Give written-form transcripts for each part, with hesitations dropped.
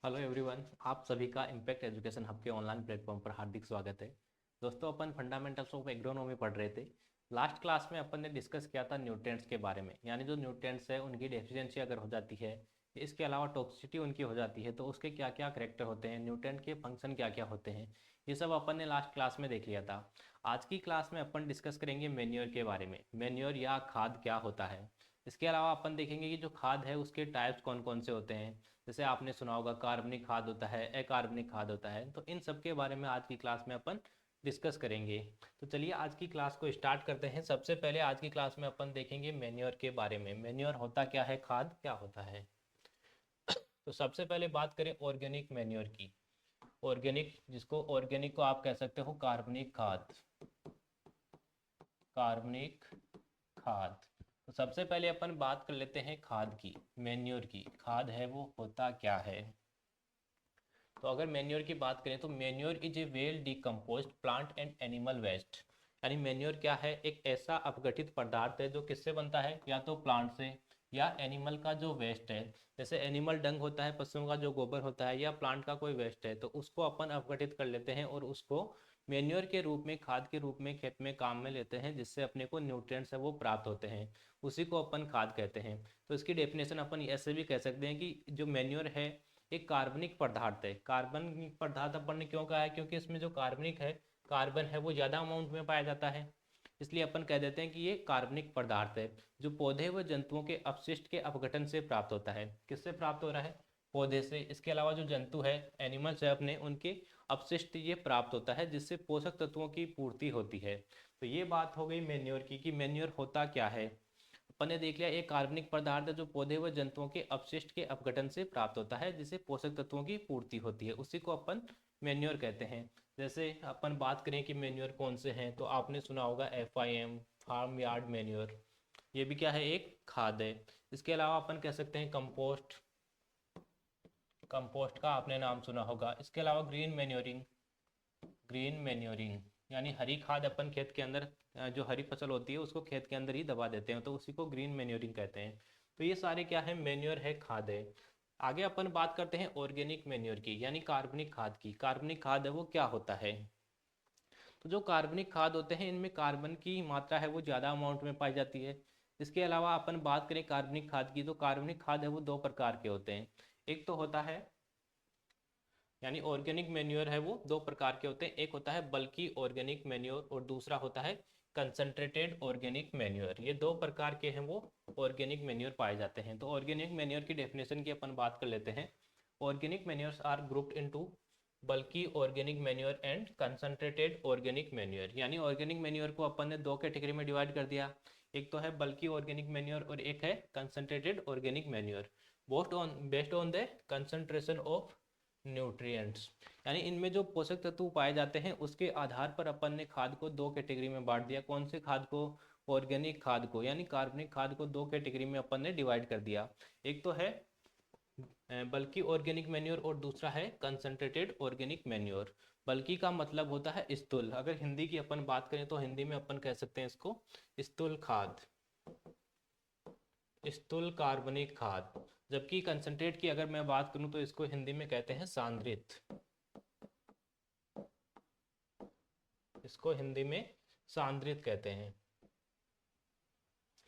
Hello everyone, आप सभी का इम्पैक्ट एजुकेशन हब के ऑनलाइन प्लेटफॉर्म पर हार्दिक स्वागत है। दोस्तों, अपन फंडामेंटल्स ऑफ एग्रोनॉमी पढ़ रहे थे। लास्ट क्लास में अपन ने डिस्कस किया था न्यूट्रिएंट्स के बारे में, यानी जो न्यूट्रिएंट्स है उनकी डेफिशिएंसी अगर हो जाती है, इसके अलावा टॉक्सिसिटी उनकी हो जाती है, तो उसके क्या क्या करेक्टर होते हैं, न्यूट्रिएंट के फंक्शन क्या क्या होते हैं, ये सब अपन ने लास्ट क्लास में देख लिया था। आज की क्लास में अपन डिस्कस करेंगे मेन्योर के बारे में। मेन्योर या खाद क्या होता है। इसके अलावा अपन देखेंगे कि जो खाद है उसके टाइप्स कौन कौन से होते हैं। जैसे आपने सुना होगा कार्बनिक खाद होता है, अकार्बनिक खाद होता है, तो इन सब के बारे में आज की क्लास में अपन डिस्कस करेंगे। तो चलिए आज की क्लास को स्टार्ट करते हैं। सबसे पहले आज की क्लास में अपन देखेंगे मेन्योर के बारे में। मेन्योर होता क्या है, खाद क्या होता है। तो सबसे पहले बात करें ऑर्गेनिक मेन्योर की। ऑर्गेनिक, जिसको ऑर्गेनिक को आप कह सकते हो कार्बनिक खाद। कार्बनिक खाद। तो सबसे पहले अपन बात कर लेते हैं खाद की, मेन्योर की। खाद है वो होता क्या है। तो अगर मेन्योर की बात करें तो manure is a well decomposed plant and animal waste. यानी मेन्योर क्या है, एक ऐसा अपघटित पदार्थ है जो किससे बनता है, या तो प्लांट से या एनिमल का जो वेस्ट है। जैसे एनिमल डंग होता है, पशुओं का जो गोबर होता है, या प्लांट का कोई वेस्ट है, तो उसको अपन अपघटित कर लेते हैं और उसको मेन्योर के रूप में, खाद के रूप में खेत में काम में लेते हैं, जिससे अपने को न्यूट्रिएंट्स है वो प्राप्त होते हैं। उसी को अपन खाद कहते हैं। तो इसकी डेफिनेशन अपन ऐसे भी कह सकते हैं कि जो मेन्योर है एक कार्बनिक पदार्थ है। कार्बनिक पदार्थ अपन ने क्यों कहा है, क्योंकि इसमें जो कार्बनिक है, कार्बन है वो ज़्यादा अमाउंट में पाया जाता है, इसलिए अपन कह देते हैं कि ये कार्बनिक पदार्थ है, जो पौधे व जंतुओं के अपशिष्ट के अपघटन से प्राप्त होता है। किससे प्राप्त हो रहा है, पौधे से। इसके अलावा जो जंतु है, एनिमल्स है अपने, उनके अपशिष्ट ये प्राप्त होता है, जिससे पोषक तत्वों की पूर्ति होती है। तो ये बात हो गई मेन्योर की कि मेन्योर होता क्या है। अपन ने देख लिया, एक कार्बनिक पदार्थ है जो पौधे व जंतुओं के अपशिष्ट के अपघटन से प्राप्त होता है, जिससे पोषक तत्वों की पूर्ति होती है, उसी को अपन मेन्योर कहते हैं। जैसे अपन बात करें कि मेन्योर कौन से हैं, तो आपने सुना होगा FIM, फार्म यार्ड मेन्योर। ये भी क्या है, एक खाद है। इसके अलावा अपन कह सकते हैं कंपोस्ट। कंपोस्ट का आपने नाम सुना होगा। इसके अलावा ग्रीन मेन्योरिंग। ग्रीन मेन्योरिंग यानी हरी खाद अपन खेत के अंदर, जो हरी फसल होती है उसको खेत के अंदर ही दबा देते हैं, तो उसी को ग्रीन मेन्योरिंग कहते हैं। तो ये सारे क्या है, मेन्योर है, खाद है। आगे अपन बात करते हैं ऑर्गेनिक मेन्योर की, यानी कार्बनिक खाद की। कार्बनिक खाद है वो क्या होता है। तो जो कार्बनिक खाद होते हैं इनमें कार्बन की मात्रा है वो ज़्यादा अमाउंट में पाई जाती है। इसके अलावा अपन बात करें कार्बनिक खाद की, तो कार्बनिक खाद है वो दो प्रकार के होते हैं। एक तो होता है, यानी ऑर्गेनिक मैन्योर है वो दो प्रकार के होते हैं। एक होता है बल्कि ऑर्गेनिक मैन्योर और दूसरा होता है कंसंट्रेटेड ऑर्गेनिक मैन्योर। ये दो प्रकार के हैं वो ऑर्गेनिक मैन्योर पाए जाते हैं। तो ऑर्गेनिक मैन्योर की डेफिनेशन की अपन बात कर लेते हैं। Organic manures are grouped into bulky organic manure and concentrated organic manure. यानी ऑर्गेनिक मैन्योर को अपन ने दो कैटेगरी में डिवाइड कर दिया। एक तो है बल्कि ऑर्गेनिक मैन्योर और एक है concentrated organic manure. Based on the concentration of nutrients. यानी इनमें जो पोषक तत्व पाए जाते हैं उसके आधार पर अपन ने खाद को दो कैटेगरी में बांट दिया। कौन से खाद को, ऑर्गेनिक खाद को, यानी कार्बनिक खाद को दो कैटेगरी में अपन ने डिवाइड कर दिया। एक तो है बल्कि ऑर्गेनिक मैन्योर और दूसरा है कंसंट्रेटेड ऑर्गेनिक मैन्योर। बल्कि का मतलब होता है स्थूल। अगर हिंदी की अपन बात करें तो हिंदी में अपन कह सकते हैं इसको स्थूल खाद, स्थूल कार्बनिक खाद। जबकि कंसंट्रेट की अगर मैं बात करूं तो इसको हिंदी में कहते हैं सांद्रित। इसको हिंदी में सांद्रित कहते हैं।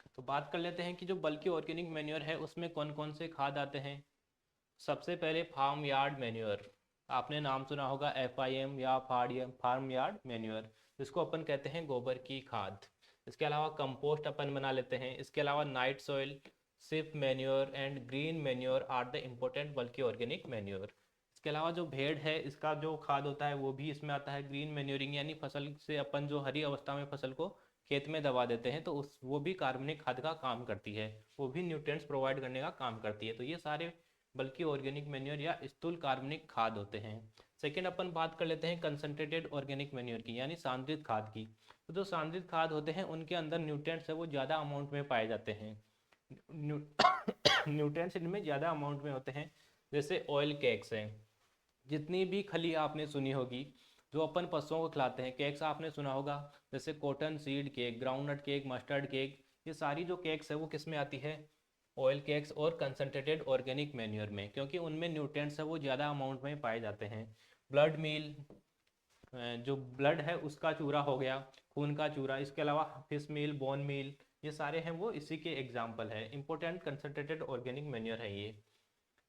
तो बात कर लेते हैं कि जो बल्कि ऑर्गेनिक मैन्योर है उसमें कौन कौन से खाद आते हैं। सबसे पहले फार्म यार्ड मैन्योर। आपने नाम सुना होगा FIM या फार्म यार्ड मैन्योर, जिसको अपन कहते हैं गोबर की खाद। इसके अलावा कंपोस्ट अपन बना लेते हैं। इसके अलावा night soil, sheep manure and green manure are the important bulky organic manure. इसके अलावा जो भेड़ है इसका जो खाद होता है वो भी इसमें आता है। ग्रीन मैन्योरिंग यानी फसल से अपन जो हरी अवस्था में फसल को खेत में दबा देते हैं, तो उस वो भी कार्बनिक खाद का काम करती है, वो भी न्यूट्रिएंट्स प्रोवाइड करने का काम करती है। तो ये सारे बल्कि ऑर्गेनिक मैन्योर या स्थूल कार्बनिक खाद होते हैं। सेकेंड अपन बात कर लेते हैं कंसंट्रेटेड ऑर्गेनिक मैन्योर की, यानी सांद्रित खाद की। तो जो सांद्रित खाद होते हैं उनके अंदर न्यूट्रिएंट्स है वो ज़्यादा अमाउंट में पाए जाते हैं। न्यूट्रिएंट्स इनमें ज़्यादा अमाउंट में होते हैं। जैसे ऑयल केक्स हैं, जितनी भी खली आपने सुनी होगी जो अपन पशुओं को खिलाते हैं, केक्स आपने सुना होगा। जैसे cotton seed cake, groundnut cake, mustard cake, ये सारी जो केक्स है वो किस में आती है, ऑयल केक्स और कंसनट्रेटेड ऑर्गेनिक मैन्योर में, क्योंकि उनमें न्यूट्रिएंट्स है वो ज़्यादा अमाउंट में पाए जाते हैं। ब्लड मील, जो ब्लड है उसका चूरा हो गया, खून का चूरा, इसके अलावा फिश मील, बोन मील, ये सारे हैं वो इसी के एग्जाम्पल है। इंपॉर्टेंट कंसनट्रेटेड ऑर्गेनिक मैन्योर है ये।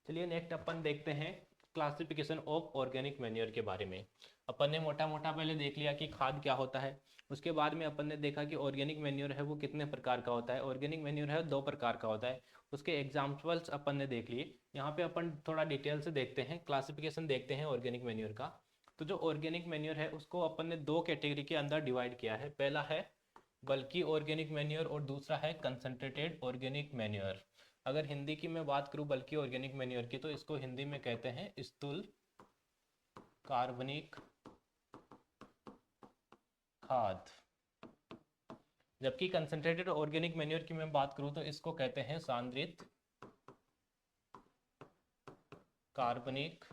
चलिए नेक्स्ट अपन देखते हैं क्लासिफिकेशन ऑफ ऑर्गेनिक मैन्योर के बारे में। अपन ने मोटा मोटा पहले देख लिया कि खाद क्या होता है, उसके बाद में अपन ने देखा कि ऑर्गेनिक मैन्योर है वो कितने प्रकार का होता है। ऑर्गेनिक मैन्योर है 2 प्रकार का होता है, उसके एग्जाम्पल्स अपन ने देख लिए। यहाँ पे अपन थोड़ा डिटेल से देखते हैं, क्लासिफिकेशन देखते हैं ऑर्गेनिक मैन्योर का। तो जो ऑर्गेनिक मैन्योर है उसको अपन ने 2 कैटेगरी के अंदर डिवाइड किया है। पहला है बल्कि ऑर्गेनिक मैन्योर और दूसरा है कंसंट्रेटेड ऑर्गेनिक मैन्योर। अगर हिंदी की मैं बात करूं बल्कि ऑर्गेनिक मैन्योर की, तो इसको हिंदी में कहते हैं स्थूल कार्बनिक खाद। जबकि कंसंट्रेटेड ऑर्गेनिक मैन्योर की मैं बात करूं तो इसको कहते हैं सांद्रित कार्बनिक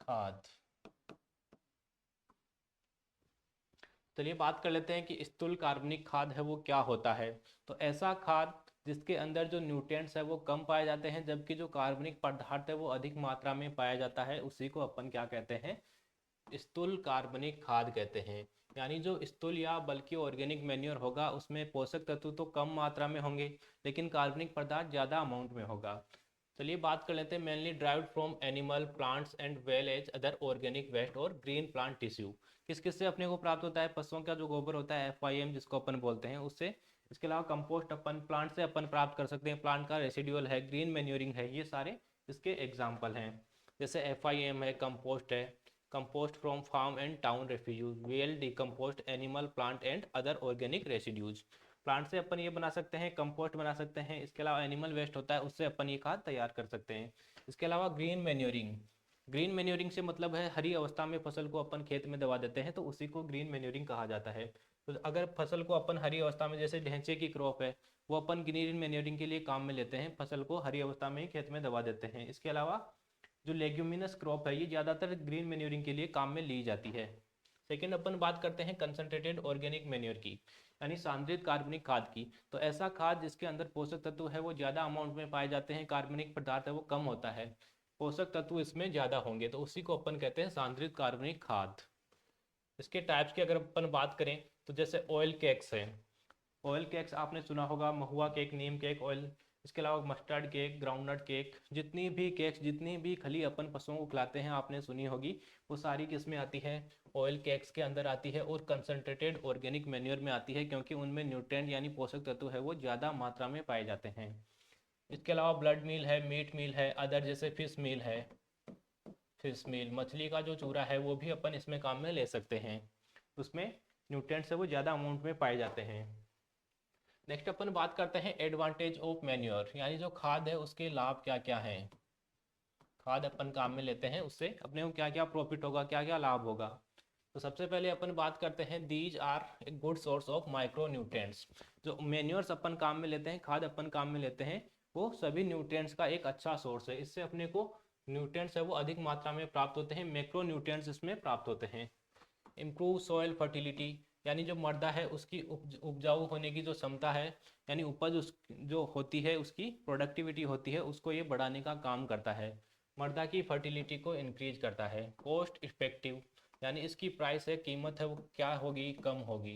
खाद। चलिए बात कर लेते हैं कि स्थूल कार्बनिक खाद है वो क्या होता है। तो ऐसा खाद जिसके अंदर जो न्यूट्रिएंट्स है वो कम पाए जाते हैं, जबकि जो कार्बनिक पदार्थ है वो अधिक मात्रा में पाया जाता है, उसी को अपन क्या कहते हैं, स्थूल कार्बनिक खाद कहते हैं। यानी जो स्थूल या बल्कि ऑर्गेनिक मैन्योर होगा उसमें पोषक तत्व तो कम मात्रा में होंगे, लेकिन कार्बनिक पदार्थ ज़्यादा अमाउंट में होगा। चलिए बात कर लेते हैं mainly derived from animal, plants and well as other organic waste और ग्रीन प्लांट टिश्यू। किस किस से अपने को प्राप्त होता है, पशुओं का जो गोबर होता है FIM जिसको अपन बोलते हैं उससे। इसके अलावा कंपोस्ट अपन प्लांट से अपन प्राप्त कर सकते हैं, प्लांट का रेसिडुअल है, ग्रीन मैन्योरिंग है, ये सारे इसके एग्जाम्पल हैं। जैसे FIM है, कंपोस्ट है, compost from farm and town refuse, well decompost animal, plant and other organic residues. Plant से अपन ये बना सकते हैं, कंपोस्ट बना सकते हैं। इसके अलावा एनिमल वेस्ट होता है उससे अपन ये खाद तैयार कर सकते हैं। इसके अलावा ग्रीन मैन्योरिंग, ग्रीन मैन्योरिंग से मतलब है हरी अवस्था में फसल को अपन खेत में दबा देते हैं तो उसी को ग्रीन मैन्योरिंग कहा जाता है। तो अगर फसल को अपन हरी अवस्था में, जैसे ढेंचे की क्रॉप है, वो अपन ग्रीन मैन्योरिंग के लिए काम में लेते हैं, फसल को हरी अवस्था में ही खेत में दबा देते हैं। इसके अलावा जो लेग्यूमिनस क्रॉप है ये ज़्यादातर ग्रीन मैन्योरिंग के लिए काम में ली जाती है। सेकेंड अपन बात करते हैं कंसनट्रेटेड ऑर्गेनिक मैन्योर की, यानी सांद्रित कार्बनिक खाद की। तो ऐसा खाद जिसके अंदर पोषक तत्व है वो ज़्यादा अमाउंट में पाए जाते हैं, कार्बनिक पदार्थ है वो कम होता है, पोषक तत्व इसमें ज़्यादा होंगे, तो उसी को अपन कहते हैं सांद्रित कार्बनिक खाद। इसके टाइप्स की अगर अपन बात करें तो जैसे ऑयल केक्स है, ऑयल केक्स आपने सुना होगा, महुआ केक, नीम केक, ऑयल। इसके अलावा मस्टर्ड केक, ग्राउंडनट केक, जितनी भी केक्स, जितनी भी खली अपन पशुओं को खिलाते हैं आपने सुनी होगी, वो सारी किस में आती है, ऑयल केक्स के अंदर आती है और कंसनट्रेटेड ऑर्गेनिक मैन्योर में आती है, क्योंकि उनमें न्यूट्रिएंट यानी पोषक तत्व है वो ज़्यादा मात्रा में पाए जाते हैं। इसके अलावा ब्लड मील है, मीट मील है, अदर जैसे फिश मील है, फिश मील मछली का जो चूरा है वो भी अपन इसमें काम में ले सकते हैं, उसमें न्यूट्रिएंट्स है वो ज़्यादा अमाउंट में पाए जाते हैं। नेक्स्ट अपन बात करते हैं एडवांटेज ऑफ मैन्योर, यानी जो खाद है उसके लाभ क्या क्या हैं। खाद अपन काम में लेते हैं उससे अपने को क्या क्या प्रॉफिट होगा, क्या क्या लाभ होगा। तो सबसे पहले अपन बात करते हैं these are a good source of micro nutrients. जो मैन्योर्स अपन काम में लेते हैं, खाद अपन काम में लेते हैं, वो सभी न्यूट्रिएंट्स का एक अच्छा सोर्स है। इससे अपने को न्यूट्रिएंट्स है वो अधिक मात्रा में प्राप्त होते हैं, मैक्रो न्यूट्रिएंट्स इसमें प्राप्त होते हैं। इम्प्रूव सॉइल फर्टिलिटी, यानी जो मृदा है उसकी उपजाऊ होने की जो क्षमता है, यानी उपज उस जो होती है उसकी प्रोडक्टिविटी होती है उसको ये बढ़ाने का काम करता है, मृदा की फर्टिलिटी को इंक्रीज करता है। कॉस्ट इफेक्टिव, यानी इसकी प्राइस है, कीमत है वो क्या होगी, कम होगी,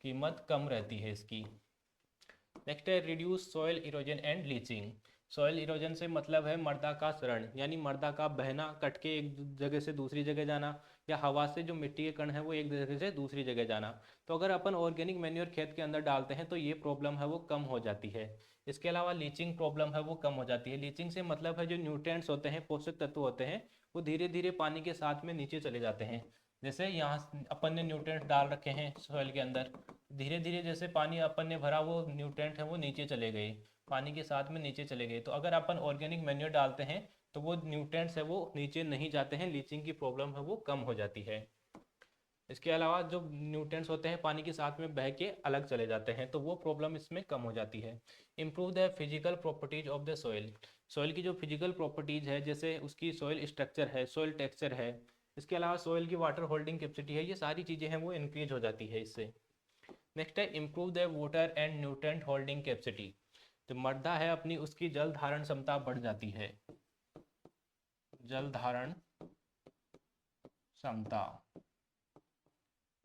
कीमत कम रहती है इसकी। नेक्स्ट है reduce soil erosion and leaching. Soil erosion से मतलब है मृदा का क्षरण, यानी मृदा का बहना, कट के एक जगह से दूसरी जगह जाना, या हवा से जो मिट्टी के कण है वो एक जगह से दूसरी जगह जाना। तो अगर अपन ऑर्गेनिक मैन्योर खेत के अंदर डालते हैं तो ये प्रॉब्लम है वो कम हो जाती है। इसके अलावा लीचिंग प्रॉब्लम है वो कम हो जाती है। लीचिंग से मतलब है जो न्यूट्रिएंट्स होते हैं, पोषक तत्व होते हैं, वो धीरे धीरे पानी के साथ में नीचे चले जाते हैं। जैसे यहाँ अपन ने न्यूट्रिएंट्स डाल रखे हैं सॉइल के अंदर, धीरे धीरे जैसे पानी अपन ने भरा वो न्यूट्रिएंट है वो नीचे चले गए, पानी के साथ में नीचे चले गए। तो अगर अपन ऑर्गेनिक मैन्योर डालते हैं तो वो न्यूट्रिएंट्स है वो नीचे नहीं जाते हैं, लीचिंग की प्रॉब्लम है वो कम हो जाती है। इसके अलावा जो न्यूट्रिएंट्स होते हैं पानी के साथ में बह के अलग चले जाते हैं, तो वो प्रॉब्लम इसमें कम हो जाती है। Improve the physical properties of the soil, soil की जो फिजिकल प्रॉपर्टीज है, जैसे उसकी सॉइल स्ट्रक्चर है, सॉइल टेक्सचर है, इसके अलावा सॉइल की वाटर होल्डिंग कैपेसिटी है, ये सारी चीज़ें हैं वो इंक्रीज हो जाती है इससे। नेक्स्ट है improve the water and nutrient holding capacity. जो मृदा है अपनी उसकी जल धारण क्षमता बढ़ जाती है, जल धारण क्षमता।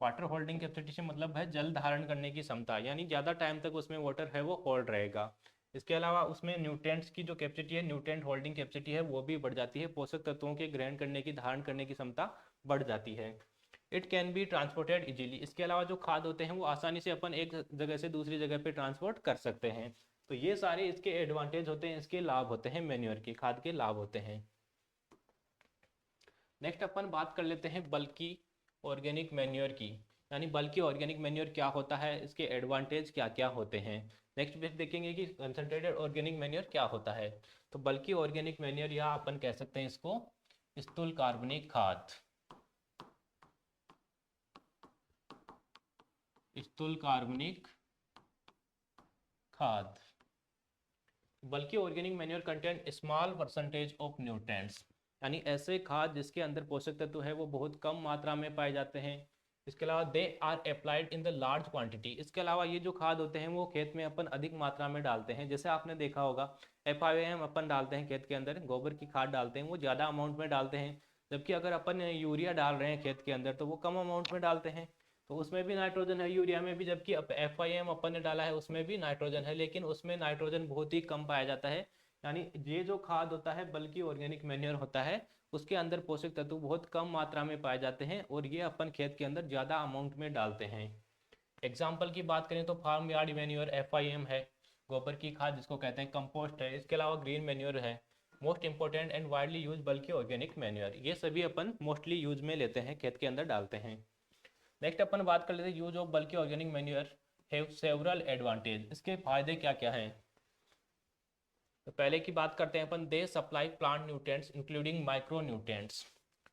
वाटर होल्डिंग कैपेसिटी से मतलब है जल धारण करने की क्षमता, यानी ज़्यादा टाइम तक उसमें वाटर है वो होल्ड रहेगा। इसके अलावा उसमें न्यूट्रिएंट्स की जो कैपेसिटी है, न्यूट्रिएंट होल्डिंग कैपेसिटी है वो भी बढ़ जाती है, पोषक तत्वों के ग्रहण करने की धारण करने की क्षमता बढ़ जाती है। It can be transported easily. इसके अलावा जो खाद होते हैं वो आसानी से अपन एक जगह से दूसरी जगह पे ट्रांसपोर्ट कर सकते हैं। तो ये सारे इसके एडवांटेज होते हैं, इसके लाभ होते हैं, मैन्योर की खाद के लाभ होते हैं। नेक्स्ट अपन बात कर लेते हैं बल्कि ऑर्गेनिक मैन्योर की, यानी बल्कि ऑर्गेनिक मैन्योर क्या होता है, इसके एडवांटेज क्या क्या होते हैं। नेक्स्ट फिर देखेंगे कि कंसंट्रेटेड ऑर्गेनिक मैन्योर क्या होता है। तो बल्कि ऑर्गेनिक मैन्योर या अपन कह सकते हैं इसको स्थूल कार्बनिक खाद, स्थूल कार्बनिक खाद। बल्कि organic manure contain small percentage of nutrients, यानी ऐसे खाद जिसके अंदर पोषक तत्व है वो बहुत कम मात्रा में पाए जाते हैं। इसके अलावा they are applied in the large quantity. इसके अलावा ये जो खाद होते हैं वो खेत में अपन अधिक मात्रा में डालते हैं। जैसे आपने देखा होगा FIM अपन डालते हैं खेत के अंदर, गोबर की खाद डालते हैं वो ज़्यादा अमाउंट में डालते हैं, जबकि अगर अपन यूरिया डाल रहे हैं खेत के अंदर तो वो कम अमाउंट में डालते हैं। तो उसमें भी नाइट्रोजन है यूरिया में भी, जबकि FIM अपन ने डाला है उसमें भी नाइट्रोजन है, लेकिन उसमें नाइट्रोजन बहुत ही कम पाया जाता है। यानी ये जो खाद होता है बल्कि ऑर्गेनिक मैन्योर होता है उसके अंदर पोषक तत्व बहुत कम मात्रा में पाए जाते हैं और ये अपन खेत के अंदर ज़्यादा अमाउंट में डालते हैं। एग्जाम्पल की बात करें तो फार्म यार्ड मैन्योर FIM है, गोबर की खाद जिसको कहते हैं, कंपोस्ट है, इसके अलावा ग्रीन मैन्योर है। Most important and widely use बल्कि ऑर्गेनिक मैन्योर, ये सभी अपन मोस्टली यूज में लेते हैं, खेत के अंदर डालते हैं। नेक्स्ट अपन बात कर लेते हैं यूज ऑफ बल्कि organic manure have several advantage. इसके फायदे क्या क्या हैं। तो पहले की बात करते हैं अपन, they supply plant nutrients including micro nutrients.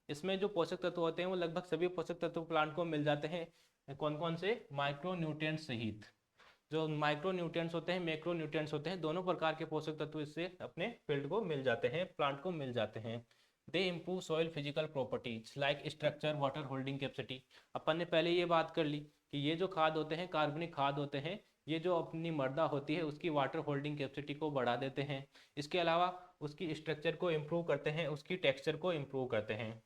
इसमें जो पोषक तत्व होते हैं वो लगभग सभी पोषक तत्व प्लांट को मिल जाते हैं। कौन कौन से, माइक्रो न्यूट्रिएंट्स सहित। जो माइक्रो न्यूट्रिएंट्स होते हैं, मैक्रो न्यूट्रिएंट्स होते हैं, दोनों प्रकार के पोषक तत्व इससे अपने फील्ड को मिल जाते हैं, प्लांट को मिल जाते हैं। They improve soil physical properties like structure, water holding capacity. अपन ने पहले ये बात कर ली कि ये जो खाद होते हैं कार्बनिक खाद होते हैं, ये जो अपनी मृदा होती है उसकी वाटर होल्डिंग कैपेसिटी को बढ़ा देते हैं। इसके अलावा उसकी स्ट्रक्चर को इम्प्रूव करते हैं, उसकी टेक्सचर को इम्प्रूव करते हैं।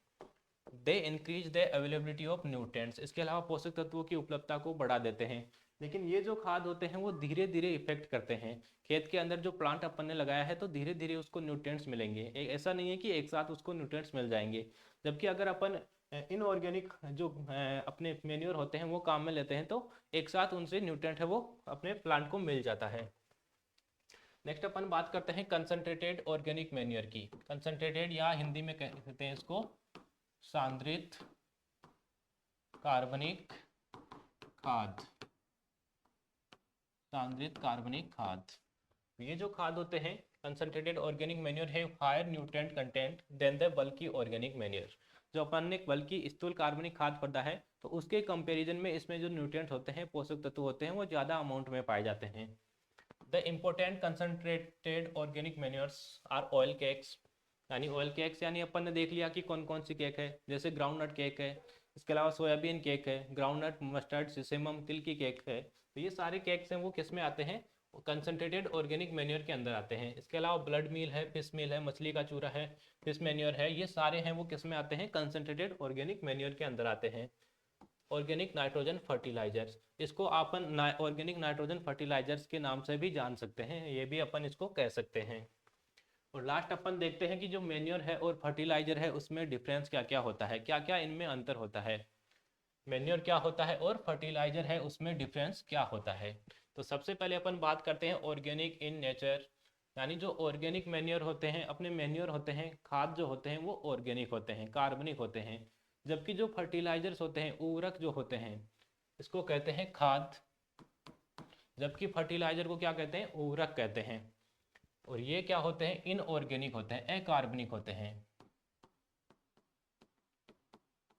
They increase the availability of nutrients. इसके अलावा पोषक तत्वों की उपलब्धता को बढ़ा देते हैं। लेकिन ये जो खाद होते हैं वो धीरे धीरे इफेक्ट करते हैं खेत के अंदर। जो प्लांट अपन ने लगाया है तो धीरे धीरे उसको न्यूट्रिएंट्स मिलेंगे, ऐसा नहीं है कि एक साथ उसको न्यूट्रिएंट्स मिल जाएंगे। जबकि अगर अपन इनऑर्गेनिक जो अपने मेन्योर होते हैं वो काम में लेते हैं तो एक साथ उनसे न्यूट्रिएंट है वो अपने प्लांट को मिल जाता है। नेक्स्ट अपन बात करते हैं कंसंट्रेटेड ऑर्गेनिक मैन्योर की। कंसंट्रेटेड या हिंदी में कहते हैं इसको सांद्रित कार्बनिक खाद, सांद्रित कार्बनिक खाद। ये जो खाद होते हैं कंसंट्रेटेड ऑर्गेनिक मैन्योर है higher nutrient content than the bulky organic manure. जो अपन ने बल्कि स्थूल कार्बनिक खाद पढ़ा है तो उसके कंपैरिजन में इसमें जो न्यूट्रिएंट होते हैं, पोषक तत्व होते हैं, वो ज़्यादा अमाउंट में पाए जाते हैं। The important concentrated organic manures are oil cakes, यानी ऑयल केक्स यानी अपन ने देख लिया कि कौन कौन सी केक है, जैसे ग्राउंडनट केक है, इसके अलावा सोयाबीन केक है, ग्राउंडनट, मस्टर्ड, सिसेमम, तिल की केक है। तो ये सारे केक्स हैं वो किस में आते हैं, कंसंट्रेटेड ऑर्गेनिक मैन्योर के अंदर आते हैं। इसके अलावा ब्लड मील है, फिश मील है, मछली का चूरा है, फिश मैन्योर है, ये सारे हैं वो किस में आते हैं, कंसंट्रेटेड ऑर्गेनिक मैन्योर के अंदर आते हैं। ऑर्गेनिक नाइट्रोजन फर्टिलाइजर्स, इसको अपन ऑर्गेनिक नाइट्रोजन फर्टिलाइजर्स के नाम से भी जान सकते हैं, ये भी अपन इसको कह सकते हैं। और लास्ट अपन देखते हैं कि जो मैन्योर है और फर्टिलाइजर है उसमें डिफरेंस क्या क्या होता है, क्या क्या इनमें अंतर होता है। मैन्योर क्या होता है और फर्टिलाइजर है उसमें डिफरेंस क्या होता है। तो सबसे पहले अपन बात करते हैं ऑर्गेनिक इन नेचर, यानी जो ऑर्गेनिक मैन्योर होते हैं, अपने मैन्योर होते हैं, खाद जो होते हैं वो ऑर्गेनिक होते हैं, कार्बनिक होते हैं। जबकि जो फर्टिलाइजर्स होते हैं, उर्वरक जो होते हैं, इसको कहते हैं खाद, जबकि फर्टिलाइजर को क्या कहते हैं, उर्वरक कहते हैं। और ये क्या होते हैं, इनऑर्गेनिक होते हैं, अकार्बनिक होते हैं,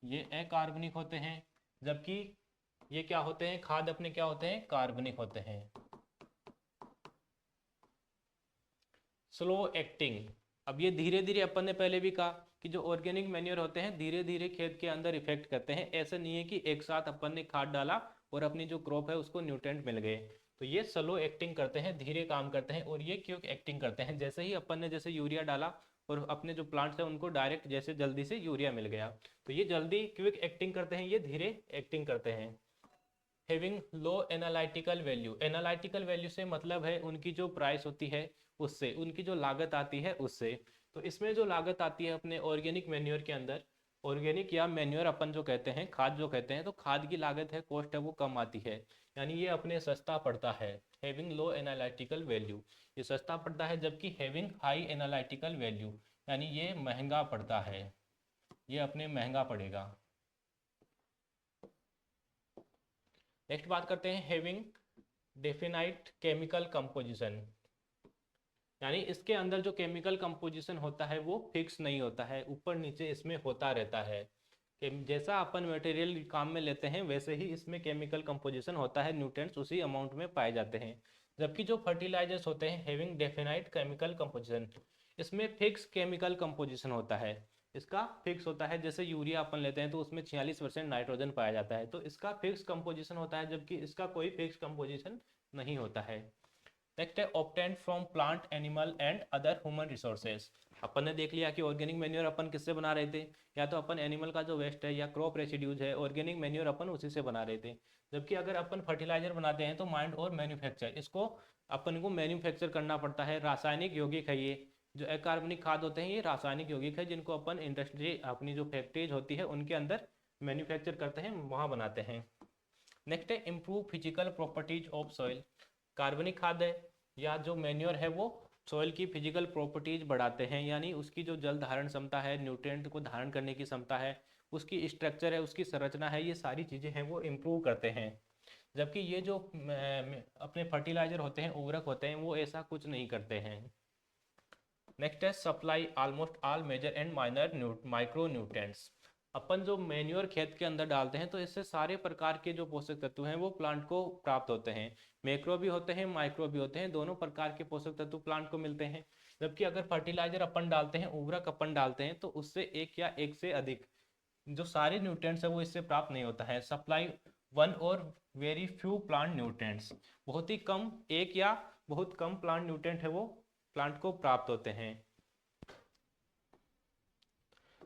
ये अकार्बनिक होते हैं। जबकि ये क्या होते हैं, खाद अपने क्या होते हैं, कार्बनिक होते हैं। स्लो एक्टिंग, अब ये धीरे धीरे, अपन ने पहले भी कहा कि जो ऑर्गेनिक मैन्योर होते हैं धीरे धीरे खेत के अंदर इफेक्ट करते हैं। ऐसा नहीं है कि एक साथ अपन ने खाद डाला और अपनी जो क्रॉप है उसको न्यूट्रिएंट मिल गए। तो ये स्लो एक्टिंग करते हैं, धीरे काम करते हैं। और ये क्विक एक्टिंग करते हैं, जैसे ही अपन ने जैसे यूरिया डाला और अपने जो प्लांट्स हैं उनको डायरेक्ट जैसे जल्दी से यूरिया मिल गया, तो ये जल्दी क्विक एक्टिंग करते हैं, ये धीरे एक्टिंग करते हैं। Having low analytical value, analytical value से मतलब है उनकी जो प्राइस होती है उससे, उनकी जो लागत आती है उससे। तो इसमें जो लागत आती है अपने ऑर्गेनिक मैन्योर के अंदर, ऑर्गेनिक या मैन्योर अपन जो कहते हैं, खाद जो कहते हैं, तो खाद की लागत है, कॉस्ट है, वो कम आती है, यानी ये अपने सस्ता पड़ता है। हैविंग लो एनालिटिकल वैल्यू, ये सस्ता पड़ता है, जबकि हैविंग हाई एनालिटिकल वैल्यू यानी ये महंगा पड़ता है, ये अपने महंगा पड़ेगा। नेक्स्ट बात करते हैं हैविंग डेफिनाइट केमिकल कंपोजिशन, यानी इसके अंदर जो केमिकल कंपोजिशन होता है वो फिक्स नहीं होता है, ऊपर नीचे इसमें होता रहता है। कि जैसा अपन मटेरियल काम में लेते हैं वैसे ही इसमें केमिकल कंपोजिशन होता है, न्यूट्रिएंट्स उसी अमाउंट में पाए जाते हैं। जबकि जो फर्टिलाइजर्स होते हैं हैविंग डेफिनाइट केमिकल कंपोजिशन, इसमें फिक्स केमिकल कंपोजिशन होता है, इसका फिक्स होता है। जैसे यूरिया अपन लेते हैं तो उसमें 46% नाइट्रोजन पाया जाता है, तो इसका फिक्स कंपोजिशन होता है, जबकि इसका कोई फिक्स कंपोजिशन नहीं होता है। नेक्स्ट है obtained from plant animal and other human resources. अपन ने देख लिया कि ऑर्गेनिक मैन्योर अपन किससे बना रहे थे, या तो अपन एनिमल का जो वेस्ट है या क्रॉप रेसिड्यूज है, ऑर्गेनिक मैन्योर अपन उसी से बना रहे थे। जबकि अगर अपन फर्टिलाइजर बनाते हैं तो माइंड और मैन्युफैक्चर, इसको अपन को मैन्युफैक्चर करना पड़ता है। रासायनिक यौगिक है, ये जो अकार्बनिक खाद होते हैं ये रासायनिक यौगिक है, जिनको अपन इंडस्ट्री अपनी जो फैक्ट्रीज होती है उनके अंदर मैन्युफैक्चर करते हैं, वहाँ बनाते हैं। नेक्स्ट है improve physical properties of soil, कार्बनिक खाद है या जो मैन्योर है वो सॉइल की फिजिकल प्रॉपर्टीज बढ़ाते हैं, यानी उसकी जो जल धारण क्षमता है, न्यूट्रिएंट को धारण करने की क्षमता है, उसकी स्ट्रक्चर है, उसकी संरचना है, ये सारी चीज़ें हैं वो इम्प्रूव करते हैं। जबकि ये जो अपने फर्टिलाइजर होते हैं, उर्वरक होते हैं, वो ऐसा कुछ नहीं करते हैं। नेक्स्ट है supply almost all major and minor micro nutrients. अपन जो मैन्योर खेत के अंदर डालते हैं तो इससे सारे प्रकार के जो पोषक तत्व हैं वो प्लांट को प्राप्त होते हैं, मैक्रो भी होते हैं माइक्रो भी होते हैं, दोनों प्रकार के पोषक तत्व प्लांट को मिलते हैं। जबकि अगर फर्टिलाइजर अपन डालते हैं, उर्वरक अपन डालते हैं, तो उससे एक या एक से अधिक जो सारे न्यूट्रिएंट्स है वो इससे प्राप्त नहीं होता है। सप्लाई वन और वेरी फ्यू प्लांट न्यूट्रिएंट्स, बहुत ही कम, एक या बहुत कम प्लांट न्यूट्रिएंट है वो प्लांट को प्राप्त होते हैं।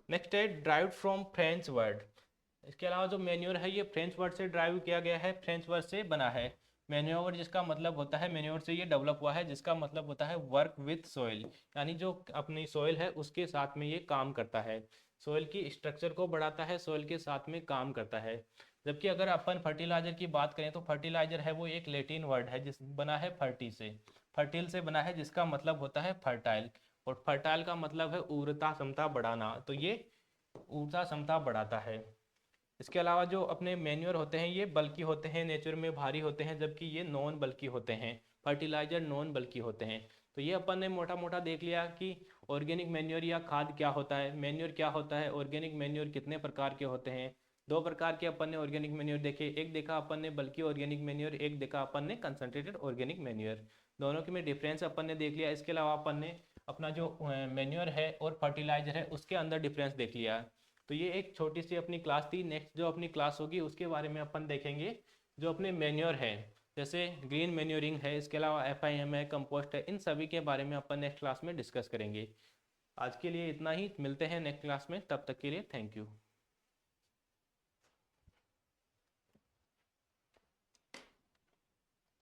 नेक्स्ट है ड्राइव फ्रॉम फ्रेंच वर्ड, इसके अलावा जो मैन्योर है ये फ्रेंच वर्ड से ड्राइव किया गया है, फ्रेंच वर्ड से बना है। मैन्योर जिसका मतलब होता है, मैन्योर से ये डेवलप हुआ है, जिसका मतलब होता है वर्क विथ सॉइल, यानी जो अपनी सॉइल है उसके साथ में ये काम करता है, सॉइल की स्ट्रक्चर को बढ़ाता है, सॉइल के साथ में काम करता है। जबकि अगर अपन फर्टिलाइजर की बात करें तो फर्टिलाइजर है वो एक लैटिन वर्ड है जिस बना है फर्टी से, फर्टिल से बना है, जिसका मतलब होता है फर्टाइल, और फर्टाइल का मतलब है ऊर्जा क्षमता बढ़ाना, तो ये ऊर्जा क्षमता बढ़ाता है। इसके अलावा जो अपने मैन्योर होते हैं ये बल्की होते हैं, नेचर में भारी होते हैं, जबकि ये नॉन बल्की होते हैं, फर्टिलाइजर नॉन बल्की होते हैं। तो ये अपन ने मोटा मोटा देख लिया कि ऑर्गेनिक मैन्योर या खाद क्या होता है, मैन्योर क्या होता है, ऑर्गेनिक मैन्योर कितने प्रकार के होते हैं। दो प्रकार के अपन ने ऑर्गेनिक मैन्योर देखे, एक देखा अपन ने बल्की ऑर्गेनिक मैन्योर, एक देखा अपन ने कंसंट्रेटेड ऑर्गेनिक मैन्योर, दोनों के में डिफरेंस अपन ने देख लिया। इसके अलावा अपन ने अपना जो मैन्योर है और फर्टिलाइजर है उसके अंदर डिफरेंस देख लिया। तो ये एक छोटी सी अपनी क्लास थी। नेक्स्ट जो अपनी क्लास होगी उसके बारे में अपन देखेंगे जो अपने मैन्योर है, जैसे ग्रीन मैन्योरिंग है, इसके अलावा FIM है, कंपोस्ट है, इन सभी के बारे में अपन नेक्स्ट क्लास में डिस्कस करेंगे। आज के लिए इतना ही, मिलते हैं नेक्स्ट क्लास में, तब तक के लिए थैंक यू।